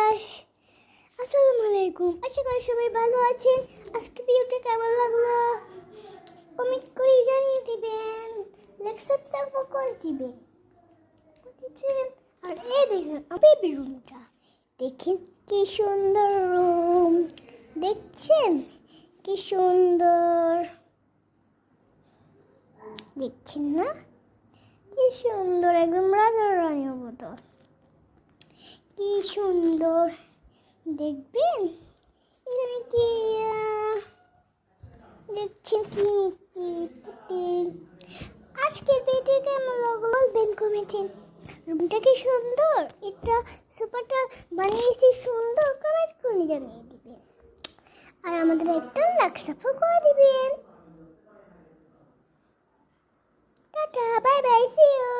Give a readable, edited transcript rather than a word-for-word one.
বিকাশ। আসসালামু আলাইকুম, আশা করি সবাই ভালো আছেন। আজকে ভিডিওটা কেমন লাগলো কমেন্ট করে জানিয়ে দিবেন, লাইক সাবস্ক্রাইব করে দিবেন, বুঝছেন? আর এই দেখুন বেবি রুমটা, দেখেন কি সুন্দর রুম, দেখছেন কি সুন্দর, দেখছেন না কি সুন্দর, একদম রাজার রানীর মতো, কি সুন্দর দেখবেন। এখানে কি দেখছেন কি পুতুল। আজকের ভিডিও কেমন লাগলো বলবেন কমেন্টে। রুমটা কি সুন্দর, এটা সোফাটা বানিয়েছি সুন্দর, কমেন্ট করে জানিয়ে দিবেন। আর আমাদের একটা লাইক সাপোর্ট করে দিবেন। Tata, bye bye, see you.